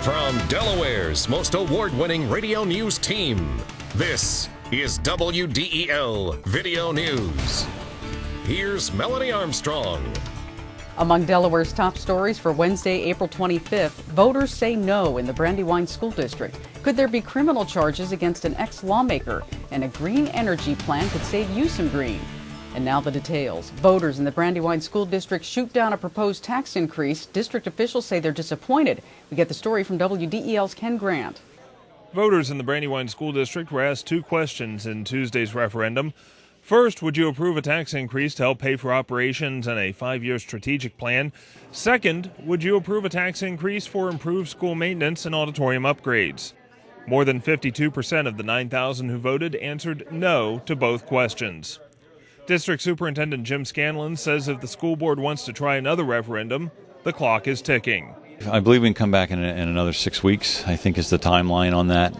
From Delaware's most award-winning radio news team, this is WDEL Video News. Here's Melanie Armstrong. Among Delaware's top stories for Wednesday, April 25th, voters say no in the Brandywine School District. Could there be criminal charges against an ex-lawmaker? And a green energy plan could save you some green. And now the details. Voters in the Brandywine School District shoot down a proposed tax increase. District officials say they're disappointed. We get the story from WDEL's Ken Grant. Voters in the Brandywine School District were asked two questions in Tuesday's referendum. First, would you approve a tax increase to help pay for operations and a 5-year strategic plan? Second, would you approve a tax increase for improved school maintenance and auditorium upgrades? More than 52% of the 9,000 who voted answered no to both questions. District Superintendent Jim Scanlon says if the school board wants to try another referendum, the clock is ticking. I believe we can come back in another 6 weeks, I think is the timeline on that.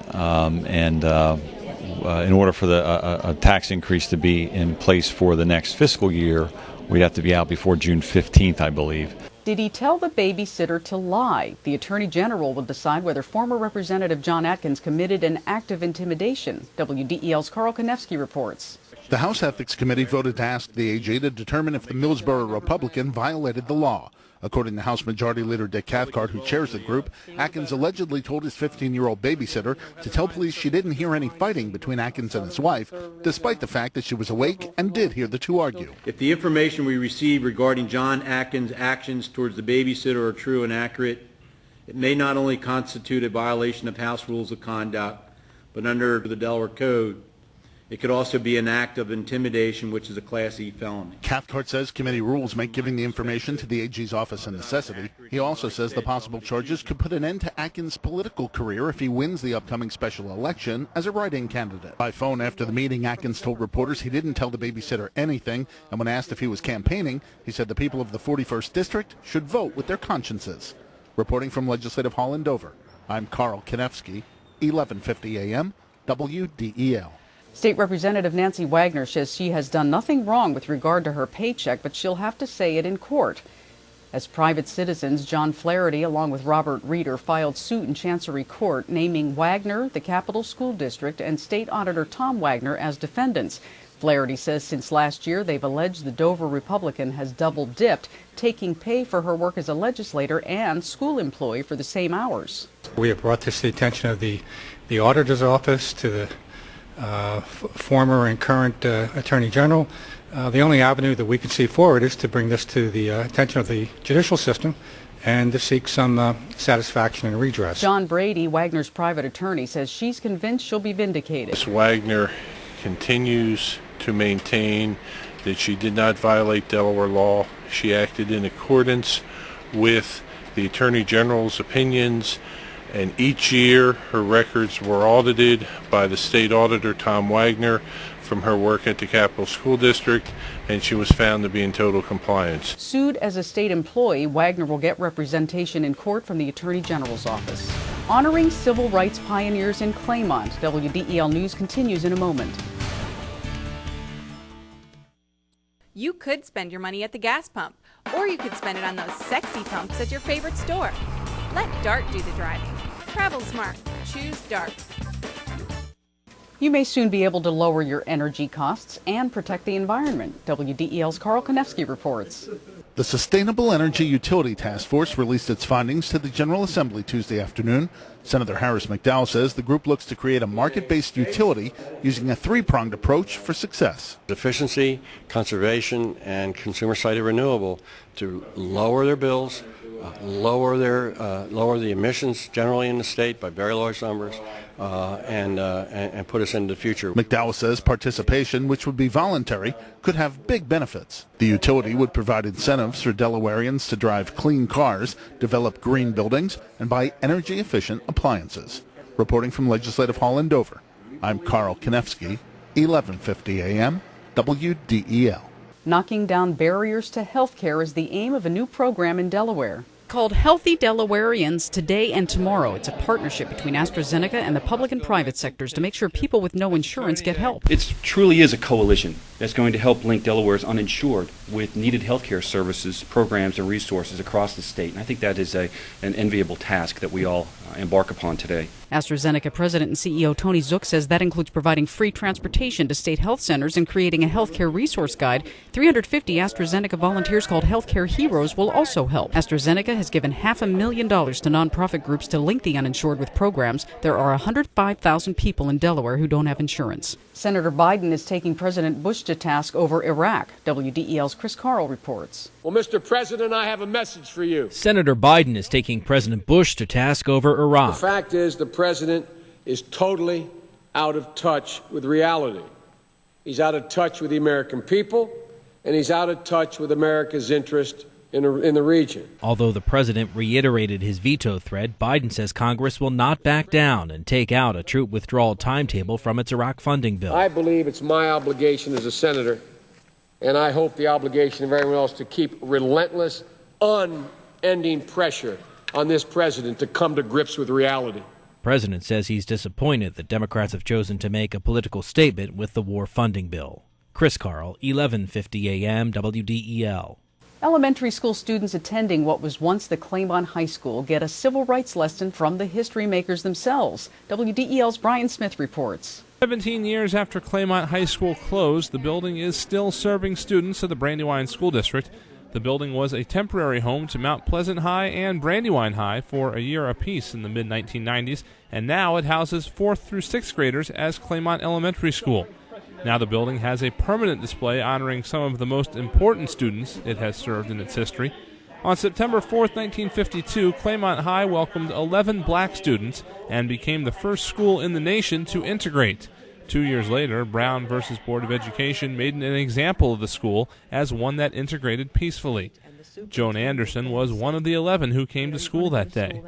In order for a tax increase to be in place for the next fiscal year, we'd have to be out before June 15th, I believe. Did he tell the babysitter to lie? The Attorney General will decide whether former Representative John Atkins committed an act of intimidation. WDEL's Carl Konevsky reports. The House Ethics Committee voted to ask the AG to determine if the Millsboro Republican violated the law. According to House Majority Leader Dick Cathcart, who chairs the group, Atkins allegedly told his 15-year-old babysitter to tell police she didn't hear any fighting between Atkins and his wife, despite the fact that she was awake and did hear the two argue. If the information we received regarding John Atkins' actions towards the babysitter are true and accurate, it may not only constitute a violation of House Rules of Conduct, but under the Delaware Code, it could also be an act of intimidation, which is a Class E felony. Cathcart says committee rules make giving the information to the AG's office a necessity. He also says the possible charges could put an end to Atkins' political career if he wins the upcoming special election as a write-in candidate. By phone after the meeting, Atkins told reporters he didn't tell the babysitter anything, and when asked if he was campaigning, he said the people of the 41st District should vote with their consciences. Reporting from Legislative Hall in Dover, I'm Carl Konevsky, 1150 AM, WDEL. State Representative Nancy Wagner says she has done nothing wrong with regard to her paycheck, but she'll have to say it in court. As private citizens, John Flaherty, along with Robert Reeder, filed suit in Chancery Court, naming Wagner, the Capital School District, and State Auditor Tom Wagner as defendants. Flaherty says since last year, they've alleged the Dover Republican has double-dipped, taking pay for her work as a legislator and school employee for the same hours. We have brought this to the attention of the Auditor's Office, to the former and current Attorney General. The only avenue that we can see forward is to bring this to the attention of the judicial system and to seek some satisfaction and redress. John Brady, Wagner's private attorney, says she's convinced she'll be vindicated. Ms. Wagner continues to maintain that she did not violate Delaware law. She acted in accordance with the Attorney General's opinions, and each year her records were audited by the state auditor Tom Wagner from her work at the Capital School District, and she was found to be in total compliance. Sued as a state employee, Wagner will get representation in court from the Attorney General's office. Honoring civil rights pioneers in Claymont. WDEL News continues in a moment. You could spend your money at the gas pump, or you could spend it on those sexy pumps at your favorite store. Let DART do the driving. Travel smart. Choose DART. You may soon be able to lower your energy costs and protect the environment. WDEL's Carl Konevsky reports. The Sustainable Energy Utility Task Force released its findings to the General Assembly Tuesday afternoon. Senator Harris McDowell says the group looks to create a market-based utility using a three-pronged approach for success. Efficiency, conservation, and consumer-sided renewable to lower their bills, lower the emissions generally in the state by very large numbers, and put us into the future. McDowell says participation, which would be voluntary, could have big benefits. The utility would provide incentives for Delawareans to drive clean cars, develop green buildings, and buy energy-efficient appliances. Reporting from Legislative Hall in Dover, I'm Carl Konevsky, 1150 AM, WDEL. Knocking down barriers to health care is the aim of a new program in Delaware. called Healthy Delawareans Today and Tomorrow. It's a partnership between AstraZeneca and the public and private sectors to make sure people with no insurance get help. It truly is a coalition that's going to help link Delaware's uninsured with needed health care services, programs, and resources across the state. And I think that is an enviable task that we all embark upon today. AstraZeneca President and CEO Tony Zook says that includes providing free transportation to state health centers and creating a healthcare resource guide. 350 AstraZeneca volunteers called Healthcare Heroes will also help. AstraZeneca has given $500,000 to nonprofit groups to link the uninsured with programs. There are 105,000 people in Delaware who don't have insurance. Senator Biden is taking President Bush to task over Iraq. WDEL's Chris Carl reports. Well, Mr. President, I have a message for you. Senator Biden is taking President Bush to task over Iraq. The fact is the president is totally out of touch with reality. He's out of touch with the American people, and he's out of touch with America's interest in the region. Although the president reiterated his veto threat, Biden says Congress will not back down and take out a troop withdrawal timetable from its Iraq funding bill. I believe it's my obligation as a senator, and I hope the obligation of everyone else, to keep relentless, unending pressure on this president to come to grips with reality. The president says he's disappointed that Democrats have chosen to make a political statement with the war funding bill. Chris Carl, 1150 AM, WDEL. Elementary school students attending what was once the Claymont High School get a civil rights lesson from the history makers themselves. WDEL's Brian Smith reports. 17 years after Claymont High School closed, the building is still serving students of the Brandywine School District. The building was a temporary home to Mount Pleasant High and Brandywine High for a year apiece in the mid-1990s, and now it houses 4th through 6th graders as Claymont Elementary School. Now the building has a permanent display honoring some of the most important students it has served in its history. On September 4th, 1952, Claymont High welcomed 11 black students and became the first school in the nation to integrate. 2 years later, Brown versus Board of Education made an example of the school as one that integrated peacefully. Joan Anderson was one of the 11 who came to school that day.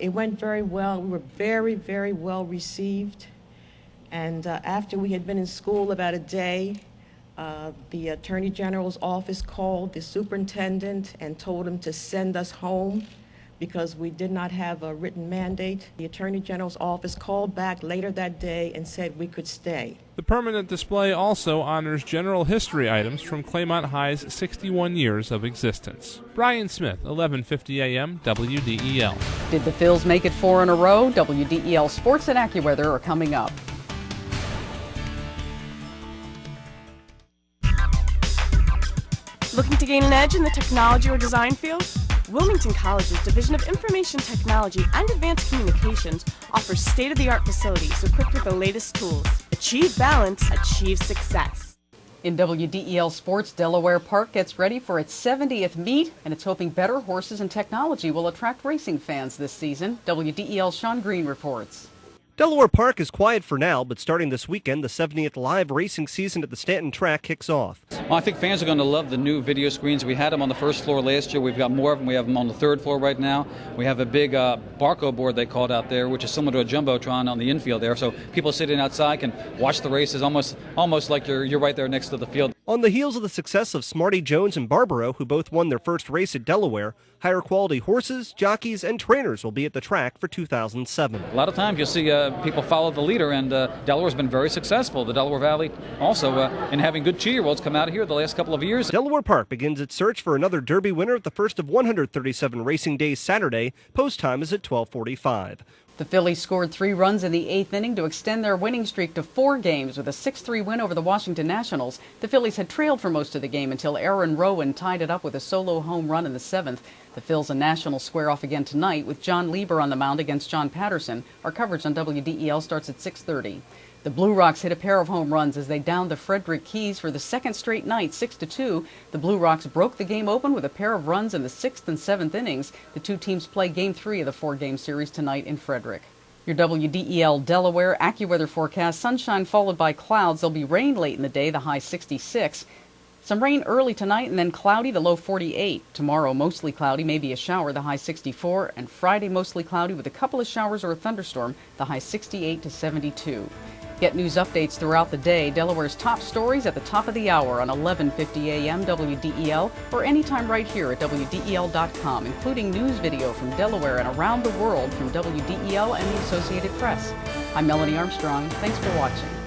It went very well. We were very, very well received. And after we had been in school about a day, the Attorney General's office called the superintendent and told him to send us home because we did not have a written mandate. The Attorney General's office called back later that day and said we could stay. The permanent display also honors general history items from Claymont High's 61 years of existence. Brian Smith, 1150 AM, WDEL. Did the Phils make it 4 in a row? WDEL Sports and AccuWeather are coming up. Looking to gain an edge in the technology or design field? Wilmington College's Division of Information Technology and Advanced Communications offers state-of-the-art facilities equipped with the latest tools. Achieve balance, achieve success. In WDEL Sports, Delaware Park gets ready for its 70th meet, and it's hoping better horses and technology will attract racing fans this season. WDEL's Sean Green reports. Delaware Park is quiet for now, but starting this weekend, the 70th live racing season at the Stanton track kicks off. Well, I think fans are going to love the new video screens. We had them on the first floor last year. We've got more of them. We have them on the third floor right now. We have a big Barco board they called out there, which is similar to a Jumbotron on the infield there. So people sitting outside can watch the races almost like you're right there next to the field. On the heels of the success of Smarty Jones and Barbaro, who both won their first race at Delaware, higher quality horses, jockeys, and trainers will be at the track for 2007. A lot of times you'll see people follow the leader, and Delaware's been very successful. The Delaware Valley also in having good 2-year-olds come out of here the last couple of years. Delaware Park begins its search for another Derby winner at the first of 137 racing days Saturday. Post time is at 12:45. The Phillies scored 3 runs in the 8th inning to extend their winning streak to 4 games with a 6-3 win over the Washington Nationals. The Phillies had trailed for most of the game until Aaron Rowan tied it up with a solo home run in the 7th. The Phils and Nationals square off again tonight with John Lieber on the mound against John Patterson. Our coverage on WDEL starts at 6:30. The Blue Rocks hit a pair of home runs as they downed the Frederick Keys for the second straight night, 6-2. The Blue Rocks broke the game open with a pair of runs in the 6th and 7th innings. The two teams play Game 3 of the 4-game series tonight in Frederick. Your WDEL Delaware AccuWeather forecast: sunshine followed by clouds. There'll be rain late in the day, the high 66. Some rain early tonight and then cloudy, the low 48. Tomorrow mostly cloudy, maybe a shower, the high 64. And Friday mostly cloudy with a couple of showers or a thunderstorm, the high 68 to 72. Get news updates throughout the day, Delaware's top stories at the top of the hour on 11:50 a.m. WDEL or anytime right here at WDEL.com, including news video from Delaware and around the world from WDEL and the Associated Press. I'm Melanie Armstrong. Thanks for watching.